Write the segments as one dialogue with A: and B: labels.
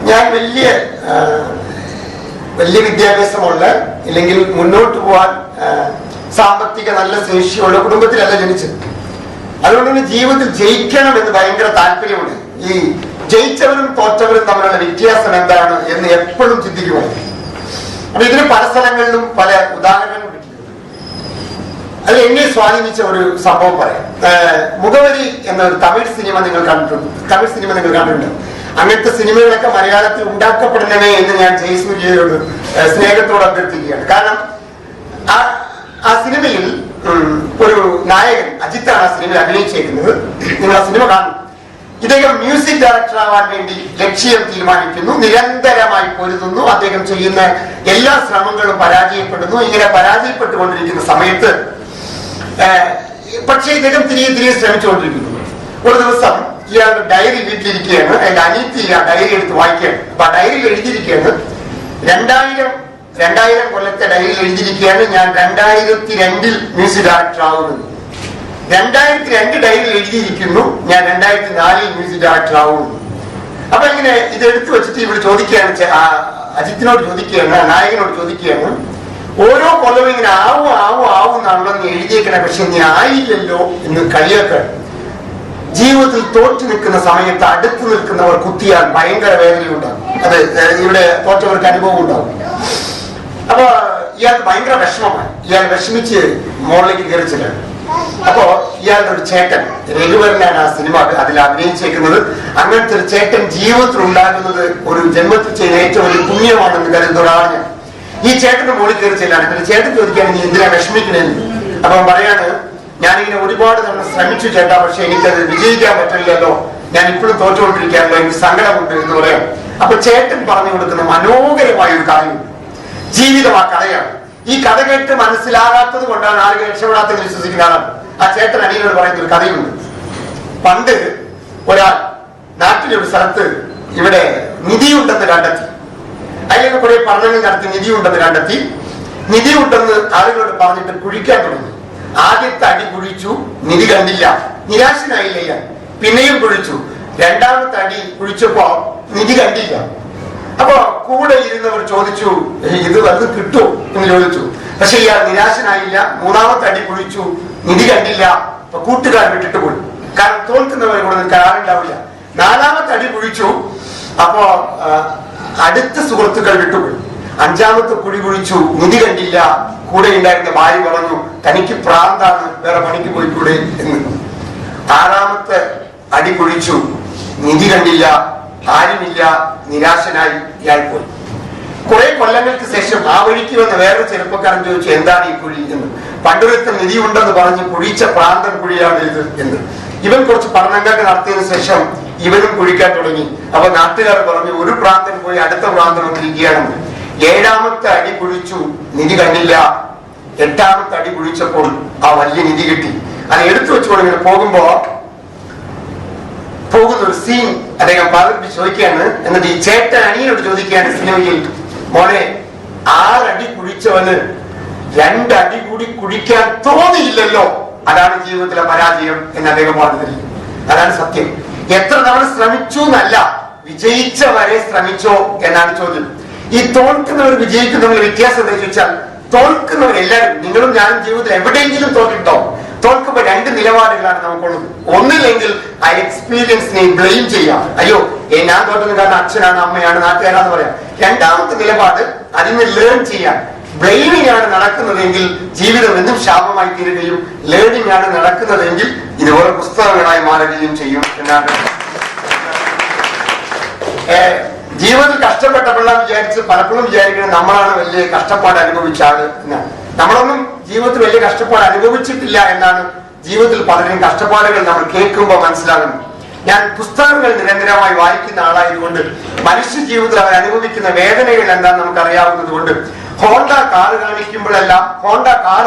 A: ഞാൻ വലിയ വിദ്യാഭ്യാസമുള്ള ഇല്ലെങ്കിൽ മുന്നോട്ട് പോകാൻ സാമ്പത്തിക നല്ല ശേഷിയുള്ള കുടുംബത്തിലല്ല ജനിച്ചത്. അതുകൊണ്ട് തന്നെ ജീവിതത്തിൽ ജയിക്കണം എന്ന് ഭയങ്കര താല്പര്യമുണ്ട്. ഈ ജയിച്ചവരും തോറ്റവരും തമ്മിലുള്ള വ്യത്യാസം എന്താണ് എന്ന് എപ്പോഴും ചിന്തിക്കുമായിരുന്നു. അപ്പൊ ഇതിന് പല സ്ഥലങ്ങളിലും പല ഉദാഹരണങ്ങൾ കിട്ടിയിട്ടുണ്ട്. അതിൽ എന്നെ സ്വാധീനിച്ച ഒരു സംഭവം പറയാം. മുഖവരി എന്ന ഒരു തമിഴ് സിനിമ നിങ്ങൾ കണ്ടിട്ടുണ്ട്. അങ്ങനത്തെ സിനിമകളൊക്കെ മലയാളത്തിൽ ഉണ്ടാക്കപ്പെടണമേ എന്ന് ഞാൻ ജയസൂര്യയോട് സ്നേഹത്തോട് അഭ്യർത്ഥിക്കുകയാണ്. കാരണം ആ സിനിമയിൽ ഒരു നായകൻ അജിത്താണ് ആ സിനിമയിൽ അഭിനയിച്ചേക്കുന്നത്. നിങ്ങൾ ആ സിനിമ കാണും. ഇദ്ദേഹം മ്യൂസിക് ഡയറക്ടർ ആവാൻ വേണ്ടി ലക്ഷ്യം തീരുമാനിക്കുന്നു. നിരന്തരമായി പൊരുതുന്നു. അദ്ദേഹം ചെയ്യുന്ന എല്ലാ ശ്രമങ്ങളും പരാജയപ്പെടുന്നു. ഇങ്ങനെ പരാജയപ്പെട്ടുകൊണ്ടിരിക്കുന്ന സമയത്ത് പക്ഷേ ഇദ്ദേഹം തിരികെ ശ്രമിച്ചുകൊണ്ടിരിക്കുന്നു. ഒരു ദിവസം ഇയാളുടെ ഡയറി വീട്ടിലിരിക്കുകയാണ്. അതിന്റെ അനിയത്തി ആ ഡയറി എടുത്ത് വായിക്കുകയാണ്. അപ്പൊ ആ ഡയറിയിൽ എഴുതിയിരിക്കുകയാണ് 2000 കൊല്ലത്തെ ഡയറിയിൽ എഴുതിയിരിക്കുകയാണ് ഞാൻ 2002 മ്യൂസിക് ഡയറക്ടർ ആവുമെന്ന്. 2002 ഡയറിയിൽ എഴുതിയിരിക്കുന്നു ഞാൻ 2004 മ്യൂസിക് ഡയറക്ടർ ആവുമെന്ന്. അപ്പൊ ഇങ്ങനെ ഇത് എടുത്തു വെച്ചിട്ട് ഇവിടെ ചോദിക്കുകയാണ്, അജിത്തിനോട് ചോദിക്കുകയാണ്, നായകനോട് ചോദിക്കുകയാണ്, ഓരോ കൊല്ലവും ഇങ്ങനെ ആവും എന്നാണല്ലോ നീ എഴുതിയേക്കണേ, പക്ഷെ നീ ആയില്ലല്ലോ എന്ന് കളിയൊക്കെ. ജീവിതത്തിൽ തോറ്റു നിൽക്കുന്ന സമയത്ത് അടുത്ത് നിൽക്കുന്നവർ കുത്തിയാൽ ഭയങ്കര വേദനയുണ്ടാകും. അത് ഇവിടെ തോറ്റവർക്ക് അനുഭവം ഉണ്ടാവും. അപ്പൊ ഇയാൾക്ക് ഭയങ്കര വിഷമമായി. ഇയാൾ വിഷമിച്ച് മുകളിലേക്ക് കയറി ചെല്ലാണ്. അപ്പോ ഇയാളുടെ ഒരു ചേട്ടൻ രഘുവരനാണ് ആ സിനിമ അതിൽ അഭിനയിച്ചേക്കുന്നത്. അങ്ങനത്തെ ഒരു ചേട്ടൻ ജീവിതത്തിൽ ഉണ്ടാകുന്നത് ഒരു ജന്മത്തിൽ ചെയ്യുന്ന ഏറ്റവും വലിയ പുണ്യമാണെന്ന് കരുതുന്ന ഒരാളാണ് ഞാൻ. ഈ ചേട്ടന് മുകളിൽ കയറി ചെല്ലാണ്. പിന്നെ ചേട്ടൻ ചോദിക്കുകയാണ് നീ എന്തിനാ വിഷമിക്കണേന്ന്. അപ്പൊ പറയാണ്, ഞാനിങ്ങനെ ഒരുപാട് തവണ ശ്രമിച്ചു ചേട്ടാ, പക്ഷെ എനിക്കത് വിജയിക്കാൻ പറ്റില്ലല്ലോ, ഞാൻ ഇപ്പോഴും തോറ്റുകൊണ്ടിരിക്കാമല്ലോ, എനിക്ക് സങ്കടമുണ്ട് എന്ന് പറയാം. അപ്പൊ ചേട്ടൻ പറഞ്ഞു കൊടുക്കുന്ന മനോഹരമായ ഒരു കാര്യം, ജീവിതം ആ കഥയാണ്. ഈ കഥ കേട്ട് മനസ്സിലാകാത്തത് കൊണ്ടാണ് ആളുകൾ രക്ഷപ്പെടാത്തത് വിശ്വസിക്കുന്ന ആളാണ്. ആ ചേട്ടൻ അനിയനോട് പറയുന്ന ഒരു കഥയുണ്ട്. പണ്ട് ഒരാൾ നാട്ടിലൊരു സ്ഥലത്ത് ഇവിടെ നിധിയുണ്ടെന്ന് കണ്ടെത്തി. അതിൽ കുറെ പഠനങ്ങൾ നടത്തി നിധിയുണ്ടെന്ന് കണ്ടെത്തി. നിധിയുണ്ടെന്ന് ആളുകളോട് പറഞ്ഞിട്ട് കുഴിക്കാൻ തുടങ്ങി. ആദ്യത്തെ അടി കുഴിച്ചു, നിധി കണ്ടില്ല. നിരാശനായില്ല ഇയാൾ. പിന്നെയും കുഴിച്ചു. രണ്ടാമത്തെ അടി കുഴിച്ചപ്പോ നിധി കണ്ടില്ല. അപ്പൊ കൂടെ ഇരുന്നവർ ചോദിച്ചു, ഇത് വന്ന് കിട്ടുമോ എന്ന് ചോദിച്ചു. പക്ഷെ ഇയാൾ നിരാശനായില്ല. മൂന്നാമത്തെ അടി കുഴിച്ചു, നിധി കണ്ടില്ല. അപ്പൊ കൂട്ടുകാർ വിട്ടിട്ട് പോയി. കാരണം തോൽക്കുന്നവരെ കൂടെ നിൽക്കാൻ ആളുണ്ടാവില്ല. നാലാമത്തെ അടി കുഴിച്ചു. അപ്പോ അടുത്ത സുഹൃത്തുക്കൾ വിട്ടുപോയി. അഞ്ചാമത്തെ കുഴി കുഴിച്ചു, നിധി കണ്ടില്ല. കൂടെ ഉണ്ടായിരുന്ന ഭാര്യ പറഞ്ഞു, തനിക്ക് പ്രാന്താണ്, വേറെ പണിക്ക് പോയിക്കൂടെ എന്ന്. ആറാമത്തെ അടി കുഴിച്ചു, നിധി കണ്ടില്ല, ആരുമില്ല, നിരാശനായി ഇയാൾ പോയി. കുറെ കൊല്ലങ്ങൾക്ക് ശേഷം ആ വഴിക്ക് വന്ന വേറൊരു ചെറുപ്പക്കാരൻ ചോദിച്ചു, എന്താണ് ഈ കുഴി എന്ന്. പണ്ടൊരുത്ത നിധി ഉണ്ടെന്ന് പറഞ്ഞ് കുഴിച്ച പ്രാന്തൻ കുഴിയാണ് ഇത് എന്ന്. ഇവൻ കുറച്ച് പഠനങ്ങൾ നടത്തിയതിനു ശേഷം ഇവനും കുഴിക്കാൻ തുടങ്ങി. അപ്പൊ നാട്ടുകാർ പറഞ്ഞു, ഒരു പ്രാന്തൻ പോയി അടുത്ത പ്രാന്തൻ വന്നിരിക്കുകയാണെന്ന്. ഏഴാമത്തെ അടി കുഴിച്ചു, നിധി കണ്ടില്ല. എട്ടാമത്തെ അടി കുഴിച്ചപ്പോൾ ആ വലിയ നിധി കിട്ടി. അത് എടുത്തു വെച്ചുകൊണ്ട് ഇങ്ങനെ പോകുന്ന ഒരു സീൻ അദ്ദേഹം പാർവതി ചോദിക്കുകയാണ്. എന്നിട്ട് ഈ ചേട്ടൻ അനിയനോട് ചോദിക്കുകയാണ് സിനിമയിൽ, മോനെ 6 അടി കുഴിച്ചവന് 2 അടി കൂടി കുഴിക്കാൻ തോന്നിയില്ലല്ലോ, അതാണ് ജീവിതത്തിലെ പരാജയം എന്ന് അദ്ദേഹം പറഞ്ഞില്ല. അതാണ് സത്യം. എത്ര തവണ ശ്രമിച്ചു എന്നല്ല, വിജയിച്ച വരെ ശ്രമിച്ചോ എന്നാണ് ചോദ്യം. ഈ തോൽക്കുന്നവർ വിജയിക്കുന്നവർ വ്യത്യാസം എന്താ ചോദിച്ചാൽ, തോൽക്കുന്നവരെല്ലാവരും, നിങ്ങളും ഞാനും ജീവിതത്തിൽ എവിടെയെങ്കിലും തോറ്റിട്ടോ. തോൽക്കുമ്പോൾ 2 നിലപാടുകളാണ് നമുക്കുള്ളത്. ഒന്നില്ലെങ്കിൽ ആ എക്സ്പീരിയൻസിനെ ബ്ലെയിം ചെയ്യാം, അയ്യോ ഞാൻ തോറ്റത് കാരണം അച്ഛനാണ്, അമ്മയാണ്, നാട്ടുകാരാന്ന് പറയാം. രണ്ടാമത്തെ നിലപാട് അതിന് ലേൺ ചെയ്യാം. ബ്ലെയിമിംഗ് ആണ് നടക്കുന്നതെങ്കിൽ ജീവിതം എന്നും ശാപമായി തീരുകയും, ലേണിംഗ് ആണ് നടക്കുന്നതെങ്കിൽ ഇതുപോലെ പുസ്തകങ്ങളായി മാറുകയും ചെയ്യും എന്നാണ്. ജീവിതത്തിൽ കഷ്ടപ്പെട്ടപ്പോഴാ പലപ്പോഴും വിചാരിക്കുന്നത് നമ്മളാണ് വലിയ കഷ്ടപ്പാട് അനുഭവിച്ച ആള് എന്നാണ്. നമ്മളൊന്നും ജീവിതത്തിൽ വലിയ കഷ്ടപ്പാട് അനുഭവിച്ചിട്ടില്ല എന്നാണ് ജീവിതത്തിൽ പലരും കഷ്ടപ്പാടുകൾ നമ്മൾ കേൾക്കുമ്പോൾ മനസ്സിലാകുന്നു. ഞാൻ പുസ്തകങ്ങൾ നിരന്തരമായി വായിക്കുന്ന ആളായതുകൊണ്ട് മനുഷ്യ ജീവിതത്തിൽ അവർ അനുഭവിക്കുന്ന വേദനകൾ എന്താണെന്ന് നമുക്ക് അറിയാവുന്നത് കൊണ്ട് ഹോണ്ട കാറ് കാണുമ്പോഴെല്ലാം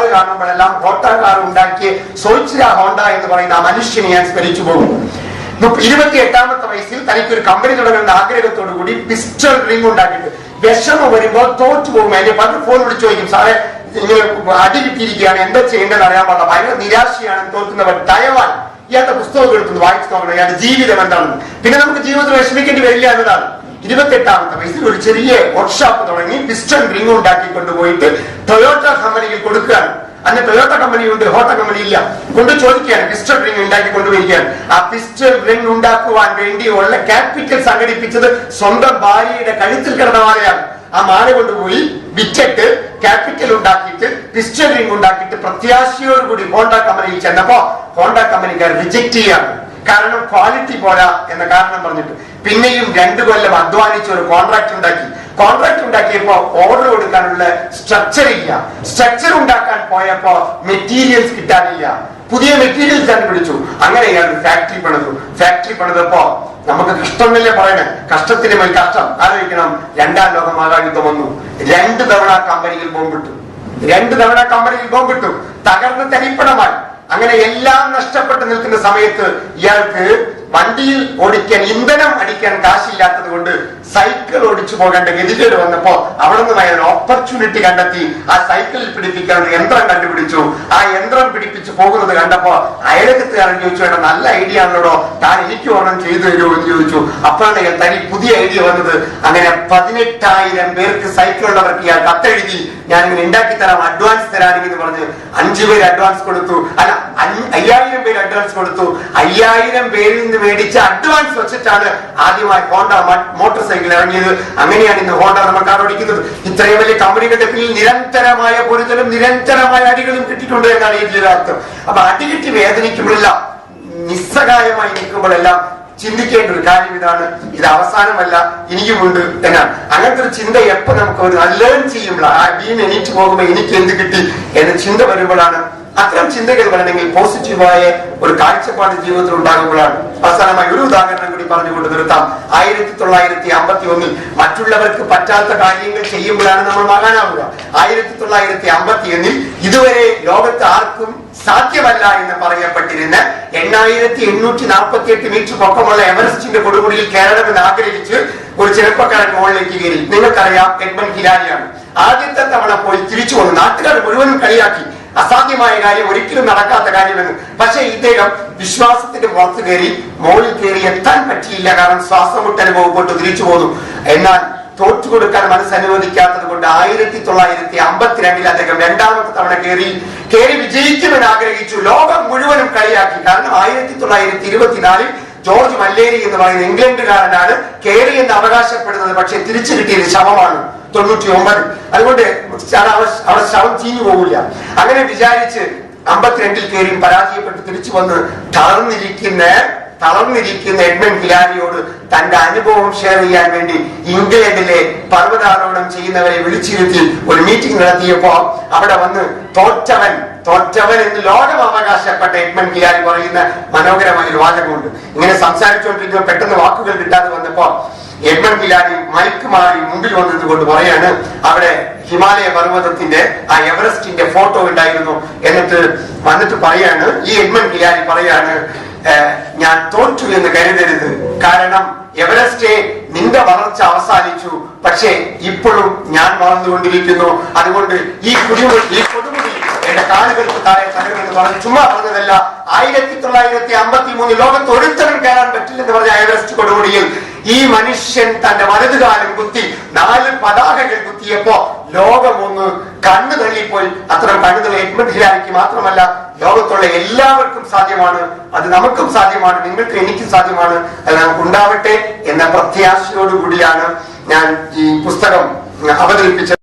A: ഹോണ്ട കാർ ഉണ്ടാക്കിയ സോയിച്ചിര ഹോണ്ട എന്ന് പറയുന്ന ആ മനുഷ്യനെ ഞാൻ സ്മരിച്ചു പോകും. 28ാമത്തെ വയസ്സിൽ തനിക്കൊരു കമ്പനി തുടങ്ങുന്ന ആഗ്രഹത്തോടു കൂടി പിസ്റ്റൾ റിംഗ് ഉണ്ടാക്കിയിട്ട് വിഷമം വരുമ്പോൾ തോറ്റു പോകും. അതിന്റെ പണ്ട് ഫോൺ വിളിച്ചു ചോദിക്കും, സാറേ ഇങ്ങനെ അടി കിട്ടിയിരിക്കുകയാണ്, എന്താ ചെയ്യേണ്ടതെന്ന് അറിയാൻ പാടില്ല, ഭയങ്കര നിരാശയാണ് തോൽക്കുന്നവർ. ദയവാൻ ഇയാളുടെ പുസ്തകം എടുത്ത് വായിച്ചു നോക്കണം, ഇയാളുടെ ജീവിതം എന്താണെന്ന്. പിന്നെ നമുക്ക് ജീവിതത്തിൽ വിഷമിക്കേണ്ടി വരില്ല എന്നതാണ്. 28-ാമത്തെ വയസ്സിൽ ഒരു ചെറിയ വർക്ക്ഷോപ്പ് തുടങ്ങി പിസ്റ്റൺ റിംഗ് ഉണ്ടാക്കി കൊണ്ടുപോയിട്ട് ടൊയോട്ട കമ്പനിയിൽ കൊടുക്കുകയാണ്. അന്ന് ടൊയോട്ട കമ്പനിയുണ്ട്, ഹോട്ട കമ്പനി ഇല്ല. കൊണ്ട് ചോദിക്കുകയാണ് പിസ്റ്റൾ റിംഗ് ഉണ്ടാക്കി കൊണ്ടുപോയിരിക്കുകയാണ്. ആ പിസ്റ്റൾ റിംഗ് ഉണ്ടാക്കുവാൻ വേണ്ടിയുള്ള ക്യാപിറ്റൽ സംഘടിപ്പിച്ചത് സ്വന്തം ഭാര്യയുടെ കഴുത്തിൽ കിടന്ന മാലയാണ്. ആ മാല കൊണ്ടുപോയി വിറ്റിട്ട് ക്യാപിറ്റൽ ഉണ്ടാക്കിയിട്ട് പിസ്റ്റൾ റിംഗ് ഉണ്ടാക്കിയിട്ട് പ്രത്യാശയോടുകൂടി ഹോണ്ട കമ്പനിയിൽ ചെന്നപ്പോ ഹോണ്ട കമ്പനിക്കാർ റിജക്ട് ചെയ്യാണ്. കാരണം ക്വാളിറ്റി പോരാ എന്ന കാരണം പറഞ്ഞിട്ട് പിന്നെയും 2 കൊല്ലം അധ്വാനിച്ച് ഒരു കോൺട്രാക്ട് ഉണ്ടാക്കി. കോൺട്രാക്ട് ഉണ്ടാക്കിയപ്പോ ഓർഡർ കൊടുക്കാനുള്ള സ്ട്രക്ചർ ഇല്ല. സ്ട്രക്ചർ ഉണ്ടാക്കാൻ പോയപ്പോ മെറ്റീരിയൽസ് കിട്ടാനില്ല. പുതിയ മെറ്റീരിയൽസ് കണ്ടുപിടിച്ചു. അങ്ങനെ ഇയാൾ ഫാക്ടറി പണിതു. ഫാക്ടറി പണിതപ്പോ നമുക്ക് കഷ്ടമെന്നല്ലേ പറയണേ, കഷ്ടത്തിന് മേൽ കഷ്ടം. ആലോചിക്കണം, 2ാം ലോക മഹായുദ്ധം വന്നു. 2 തവണ കമ്പനിയിൽ ബോംബിട്ടു. 2 തവണ കമ്പനിയിൽ ബോംബിട്ടു. തകർന്ന് തരിപ്പണമായി. അങ്ങനെ എല്ലാം നഷ്ടപ്പെട്ട് നിൽക്കുന്ന സമയത്ത് ഇയാൾക്ക് വണ്ടിയിൽ ഓടിക്കാൻ ഇന്ധനം അടിക്കാൻ കാശില്ലാത്തത് കൊണ്ട് സൈക്കിൾ ഓടിച്ചു പോകേണ്ട ഗതികേട് വന്നപ്പോ അവിടെ നിന്ന് അയാൾ ഓപ്പർച്യൂണിറ്റി കണ്ടെത്തി. ആ സൈക്കിളിൽ പിടിപ്പിക്കാൻ ഒരു യന്ത്രം കണ്ടുപിടിച്ചു. ആ യന്ത്രം പിടിപ്പിച്ച് പോകുന്നത് കണ്ടപ്പോ അയലകത്തുകാരൻ ചോദിച്ചു, വേണം നല്ല ഐഡിയ ആണല്ലോ, താൻ എനിക്ക് ഓണം ചെയ്തു തരുമോ എന്ന് ചോദിച്ചു. അപ്പോഴാണ് ഇയാൾ തനി പുതിയ ഐഡിയ വന്നത്. അങ്ങനെ 18,000 പേർക്ക് സൈക്കിൾ ഉള്ളവർക്ക് ഇയാൾ കത്തെഴുതി, ഞാൻ ഇങ്ങനെ ഉണ്ടാക്കി തരാം, അഡ്വാൻസ് തരാനെന്ന് പറഞ്ഞ് 5 പേര് അഡ്വാൻസ് കൊടുത്തു. അല്ല, 5000 പേര് അഡ്വാൻസ് കൊടുത്തു. 5000 പേരിൽ നിന്ന് മേടിച്ച അഡ്വാൻസ് വെച്ചിട്ടാണ് ആദ്യമായി ഹോണ്ട മോട്ടോർ സൈക്കിൾ ഇറങ്ങിയത്. അങ്ങനെയാണ് ഇന്ന് ഹോണ്ട നമ്മൾ കാർ ഓടിക്കുന്നത്. ഇത്രയും വലിയ കമ്പനികളുടെ പിന്നിൽ നിരന്തരമായ പൊരുത്തലും നിരന്തരമായ അടികളും കിട്ടിയിട്ടുണ്ട് എന്നാണ് ഇതിന്റെ അർത്ഥം. അപ്പൊ അടികിട്ടി വേദനിക്കുമ്പോഴെല്ലാം, നിസ്സഹായമായി നിൽക്കുമ്പോഴെല്ലാം ചിന്തിക്കേണ്ട ഒരു കാര്യം ഇതാണ്, ഇത് അവസാനമല്ല, ഇനിയുമുണ്ട് എന്നാണ്. അങ്ങനത്തെ ഒരു ചിന്ത എപ്പോ നമുക്ക് ഒരു ലേൺ ചെയ്യുമ്പോഴാണ്, ആ വീണ് എണീറ്റ് പോകുമ്പോ എനിക്ക് എന്ത് കിട്ടി എന്ന ചിന്ത വരുമ്പോഴാണ്. അത്തരം ചിന്തകൾ വരണമെങ്കിൽ പോസിറ്റീവായ ഒരു കാഴ്ചപ്പാട് ജീവിതത്തിൽ ഉണ്ടാകുമ്പോഴാണ്. അവസാനമായി ഒരു ഉദാഹരണം കൂടി പറഞ്ഞുകൊണ്ട് നിർത്താം. 1951 മറ്റുള്ളവർക്ക് പറ്റാത്ത കാര്യങ്ങൾ ചെയ്യുമ്പോഴാണ് നമ്മൾ മഹാനാവുക. 1951 ഇതുവരെ ലോകത്ത് ആർക്കും സാധ്യമല്ല എന്ന് പറയപ്പെട്ടിരുന്ന 8848 മീറ്റർ പൊക്കമുള്ള എവറസ്റ്റിന്റെ കൊടുമുടിയിൽ കയറണമെന്ന് ആഗ്രഹിച്ച് ഒരു ചെറുപ്പക്കാരൻ മുകളിലേക്ക് കയറി. നിങ്ങൾക്കറിയാം, എഡ്മണ്ട് ഹിലാരിയാണ്. ആദ്യത്തെ തവണ പോയി തിരിച്ചു വന്നു. നാട്ടുകാർ മുഴുവനും കളിയാക്കി, അസാധ്യമായ കാര്യം, ഒരിക്കലും നടക്കാത്ത കാര്യമെന്ന്. പക്ഷെ ഇദ്ദേഹം വിശ്വാസത്തിന്റെ പുറത്ത് കയറി മുകളിൽ കയറി എത്താൻ പറ്റിയില്ല. കാരണം ശ്വാസം മുട്ടനുഭവപ്പെട്ട് തിരിച്ചു പോന്നു. എന്നാൽ തോറ്റുകൊടുക്കാൻ മനസ്സനുവദിക്കാത്തത് കൊണ്ട് 1952 അദ്ദേഹം 2ാമത്തെ തവണ കയറി വിജയിക്കുമെന്ന് ആഗ്രഹിച്ചു. ലോകം മുഴുവനും കളിയാക്കി. കാരണം 1924 ജോർജ് മല്ലേരി എന്ന് പറയുന്ന ഇംഗ്ലണ്ടുകാരനാണ് കയറി എന്ന് അവകാശപ്പെടുന്നത്. പക്ഷെ തിരിച്ചു കിട്ടിയത് ശവമാണ് 99. അതുകൊണ്ട് അവിടെ ശവം ചീഞ്ഞു പോകില്ല. അങ്ങനെ വിചാരിച്ച് 52 കയറി പരാജയപ്പെട്ട് തിരിച്ചു വന്ന് തളർന്നിരിക്കുന്ന എഡ്മണ്ട് ഹിലാരിയോട് തന്റെ അനുഭവം ഷെയർ ചെയ്യാൻ വേണ്ടി ഇംഗ്ലണ്ടിലെ പർവ്വതാരോഹണം ചെയ്യുന്നവരെ വിളിച്ചിരുത്തി ഒരു മീറ്റിംഗ് നടത്തിയപ്പോ അവിടെ വന്ന് തോറ്റവൻ എന്ന് ലോകം അവകാശപ്പെട്ട എഡ്മണ്ട് ഹിലാരി പറയുന്ന മനോഹരമായ ഒരു വാചകമുണ്ട്. ഇങ്ങനെ സംസാരിച്ചുകൊണ്ടിരിക്കുമ്പോൾ പെട്ടെന്ന് വാക്കുകൾ കിട്ടാതെ വന്നപ്പോ എഡ്മണ്ട് ഹിലാരി മൈക്ക് മാറി മുമ്പിൽ വന്നത് കൊണ്ട് പറയാണ്, അവിടെ ഹിമാലയ പർവ്വതത്തിന്റെ ആ എവറസ്റ്റിന്റെ ഫോട്ടോ ഉണ്ടായിരുന്നു. വന്നിട്ട് പറയാണ്, ഈ എഡ്മണ്ട് ഹിലാരി പറയാണ്, ഞാൻ തോറ്റു എന്ന് കരുതരുത്. കാരണം എവറസ്റ്റേ, നിന്റെ വളർച്ച അവസാനിച്ചു, പക്ഷേ ഇപ്പോഴും ഞാൻ വളർന്നുകൊണ്ടിരിക്കുന്നു. അതുകൊണ്ട് ഈ കൊടുമുടി എന്റെ കാലുകൾക്ക് താഴെ തകരുമെന്ന് പറഞ്ഞ് ചുമ്മാ പറഞ്ഞതല്ല. 1953 ലോകത്ത് ഒരുത്തരം കയറാൻ പറ്റില്ലെന്ന് പറഞ്ഞ എവറസ്റ്റ് കൊടുമുടിയിൽ ഈ മനുഷ്യൻ തന്റെ വലതുകാലം കുത്തി 4 പതാകകൾ കുത്തിയപ്പോ ലോകം ഒന്ന് കണ്ണു തള്ളിപ്പോയി. അത്തരം കണ്ണു തള്ളി എഡ്മണ്ട് ഹിലാരിക്ക് മാത്രമല്ല, ലോകത്തുള്ള എല്ലാവർക്കും സാധ്യമാണ്. അത് നമുക്കും സാധ്യമാണ്, നിങ്ങൾക്ക് എനിക്കും സാധ്യമാണ്. അത് നമുക്ക് ഉണ്ടാവട്ടെ എന്ന പ്രത്യാശയോടുകൂടിയാണ് ഞാൻ ഈ പുസ്തകം അവതരിപ്പിച്ചത്.